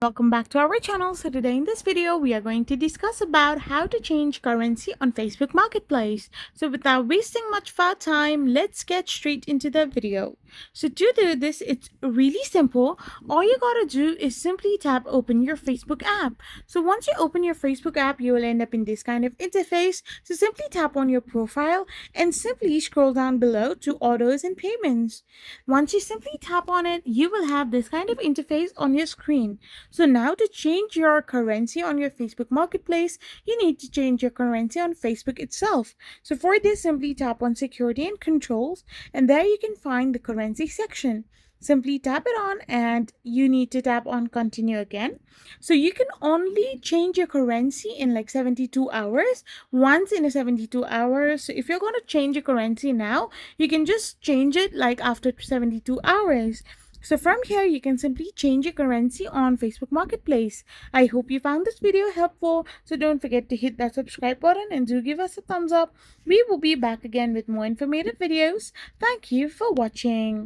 Welcome back to our channel. So today in this video we are going to discuss about how to change currency on Facebook Marketplace. So without wasting much of our time, let's get straight into the video. So to do this, it's really simple. All you gotta do is simply tap open your Facebook app. So once you open your Facebook app, you will end up in this kind of interface. So simply tap on your profile and simply scroll down below to orders and payments. Once you simply tap on it, you will have this kind of interface on your screen. So now to change your currency on your Facebook Marketplace, you need to change your currency on Facebook itself. So for this, simply tap on Security and Controls, and there you can find the currency section. Simply tap it on and you need to tap on Continue again. So you can only change your currency in like 72 hours, once in a 72 hours. So if you're going to change your currency now, you can just change it like after 72 hours. So from here, you can simply change your currency on Facebook Marketplace. I hope you found this video helpful. So don't forget to hit that subscribe button and do give us a thumbs up. We will be back again with more informative videos. Thank you for watching.